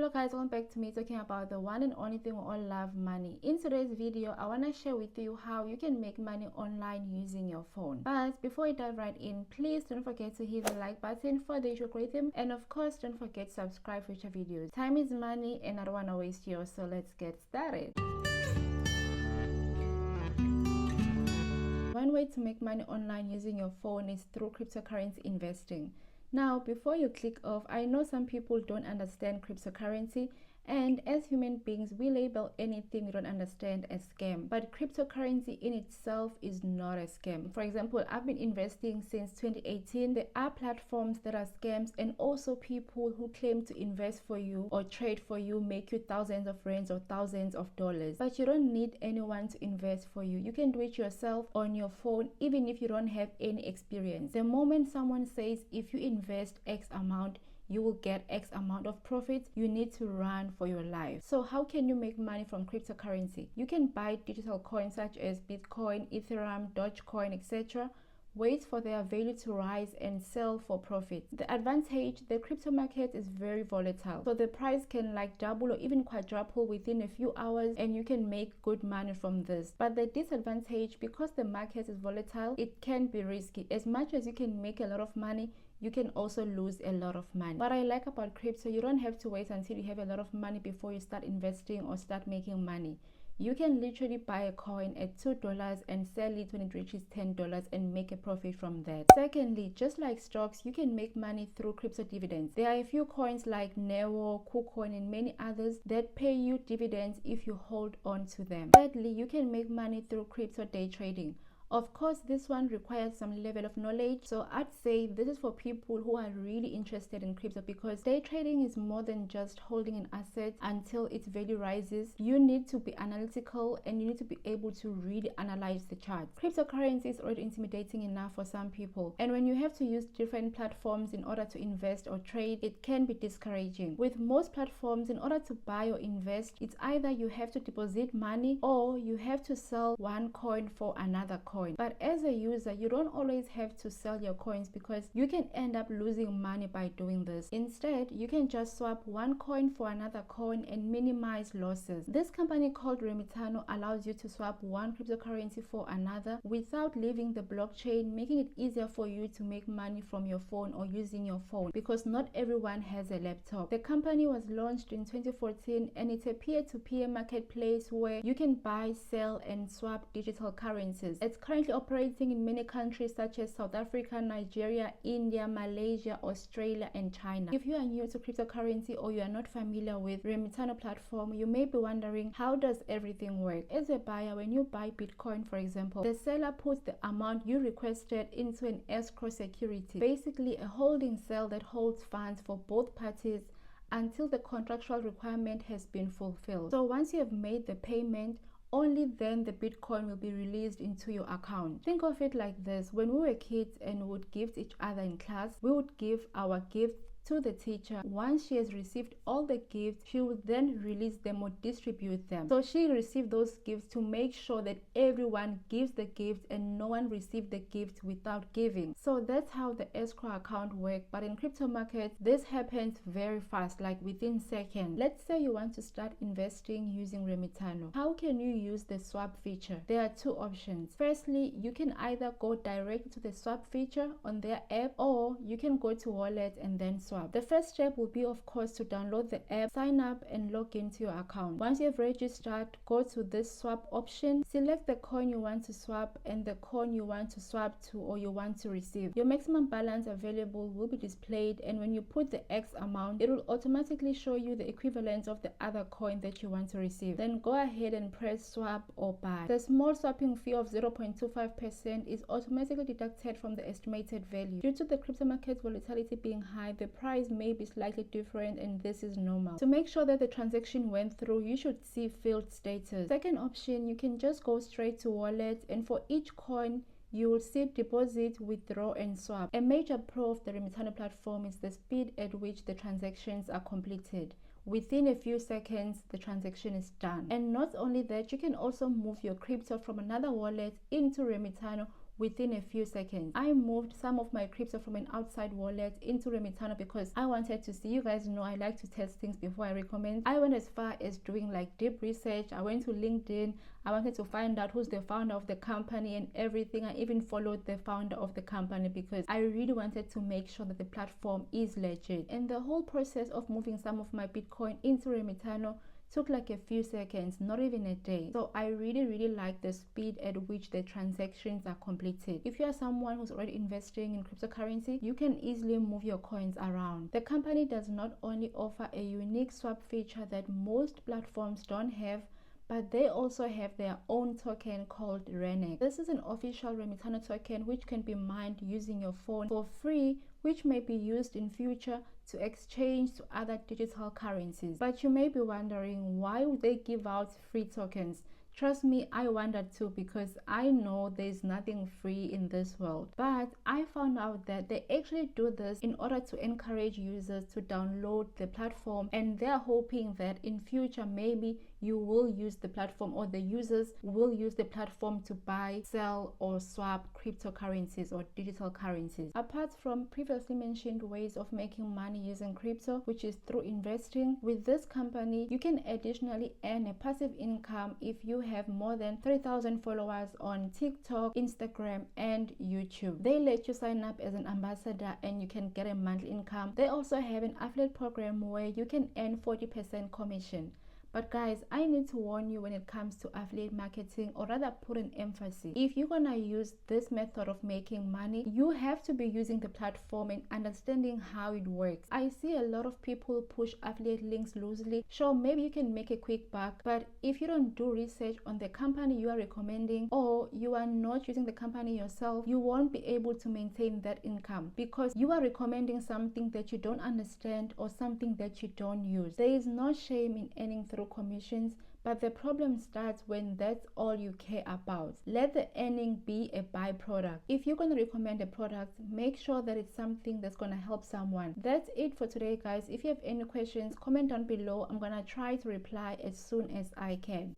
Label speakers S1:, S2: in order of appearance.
S1: Hello guys, welcome back to me talking about the one and only thing we all love, money. In today's video, I want to share with you how you can make money online using your phone. But before we dive right in, please don't forget to hit the like button for the algorithm, and of course don't forget to subscribe for future videos. Time is money and I don't want to waste yours, so let's get started. One way to make money online using your phone is through cryptocurrency investing. Now, before you click off, I know some people don't understand cryptocurrency, and as human beings, we label anything we don't understand as scam. But cryptocurrency in itself is not a scam. For example, I've been investing since 2018. There are platforms that are scams, and also people who claim to invest for you or trade for you, make you thousands of rands or thousands of dollars. But you don't need anyone to invest for you. You can do it yourself on your phone, even if you don't have any experience. The moment someone says, if you invest X amount, you will get X amount of profits, you need to run for your life. So how can you make money from cryptocurrency? You can buy digital coins such as Bitcoin, Ethereum, Dogecoin, etc. Wait for their value to rise and sell for profit. The advantage, the crypto market is very volatile, so the price can like double or even quadruple within a few hours, and you can make good money from this. But the disadvantage, because the market is volatile, it can be risky. As much as you can make a lot of money, you can also lose a lot of money. What I like about crypto, you don't have to wait until you have a lot of money before you start investing or start making money. You can literally buy a coin at $2 and sell it when it reaches $10 and make a profit from that. Secondly, just like stocks, you can make money through crypto dividends. There are a few coins like Neo, KuCoin, and many others that pay you dividends if you hold on to them. Thirdly, you can make money through crypto day trading. Of course, this one requires some level of knowledge, so I'd say this is for people who are really interested in crypto, because day trading is more than just holding an asset until its value rises. You need to be analytical and you need to be able to really analyze the charts. Cryptocurrency is already intimidating enough for some people, and when you have to use different platforms in order to invest or trade, it can be discouraging. With most platforms, in order to buy or invest, it's either you have to deposit money or you have to sell one coin for another coin. But as a user, you don't always have to sell your coins, because you can end up losing money by doing this. Instead, you can just swap one coin for another coin and minimize losses. This company called Remitano allows you to swap one cryptocurrency for another without leaving the blockchain, making it easier for you to make money from your phone or using your phone, because not everyone has a laptop. The company was launched in 2014, and it's a peer-to-peer marketplace where you can buy, sell, and swap digital currencies. It's currently operating in many countries such as South Africa, Nigeria, India, Malaysia, Australia, and China. If you are new to cryptocurrency or you are not familiar with Remitano platform, you may be wondering, how does everything work? As a buyer, when you buy Bitcoin, for example, the seller puts the amount you requested into an escrow security, basically a holding cell that holds funds for both parties until the contractual requirement has been fulfilled. So once you have made the payment, only then the Bitcoin will be released into your account. Think of it like this: when we were kids and would gift each other in class, we would give our gifts to the teacher. Once she has received all the gifts, she would then release them or distribute them. So she received those gifts to make sure that everyone gives the gifts and no one received the gifts without giving. So that's how the escrow account works. But in crypto markets, this happens very fast, like within seconds. Let's say you want to start investing using Remitano. How can you use the swap feature? There are two options. Firstly, you can either go directly to the swap feature on their app, or you can go to wallet and then swap. The first step will be, of course, to download the app, sign up, and log into your account. Once you have registered, go to this swap option, select the coin you want to swap and the coin you want to swap to or you want to receive. Your maximum balance available will be displayed, and when you put the X amount, it will automatically show you the equivalent of the other coin that you want to receive. Then go ahead and press swap or buy. The small swapping fee of 0.25% is automatically deducted from the estimated value. Due to the crypto market volatility being high, the price may be slightly different, and this is normal. To make sure that the transaction went through, you should see field status. Second option, you can just go straight to wallet, and for each coin you will see deposit, withdraw, and swap. A major pro of the Remitano platform is the speed at which the transactions are completed. Within a few seconds, the transaction is done. And not only that, you can also move your crypto from another wallet into Remitano within a few seconds. I moved some of my crypto from an outside wallet into Remitano because I wanted to see. You guys know I like to test things before I recommend. I went as far as doing like deep research. I went to LinkedIn. I wanted to find out who's the founder of the company and everything. I even followed the founder of the company because I really wanted to make sure that the platform is legit. And the whole process of moving some of my Bitcoin into Remitano took like a few seconds, not even a day. So I really like the speed at which the transactions are completed. If you are someone who's already investing in cryptocurrency, you can easily move your coins around. The company does not only offer a unique swap feature that most platforms don't have, but they also have their own token called Renex. This is an official Remitano token which can be mined using your phone for free, which may be used in future to exchange to other digital currencies. But you may be wondering, why would they give out free tokens? Trust me, I wondered too, because I know there's nothing free in this world. But I found out that they actually do this in order to encourage users to download the platform, and they're hoping that in future maybe you will use the platform, or the users will use the platform to buy, sell, or swap cryptocurrencies or digital currencies. Apart from previously mentioned ways of making money using crypto, which is through investing, with this company you can additionally earn a passive income if you have more than 3,000 followers on TikTok, Instagram, and YouTube. They let you sign up as an ambassador and you can get a monthly income. They also have an affiliate program where you can earn 40% commission. But guys, I need to warn you when it comes to affiliate marketing, or rather put an emphasis. If you're gonna use this method of making money, you have to be using the platform and understanding how it works. I see a lot of people push affiliate links loosely. Sure, maybe you can make a quick buck, but if you don't do research on the company you are recommending, or you are not using the company yourself, you won't be able to maintain that income because you are recommending something that you don't understand or something that you don't use. There is no shame in earning through commissions, but the problem starts when that's all you care about. Let the earning be a byproduct. If you're going to recommend a product, make sure that it's something that's going to help someone. That's it for today, guys. If you have any questions, comment down below. I'm going to try to reply as soon as I can.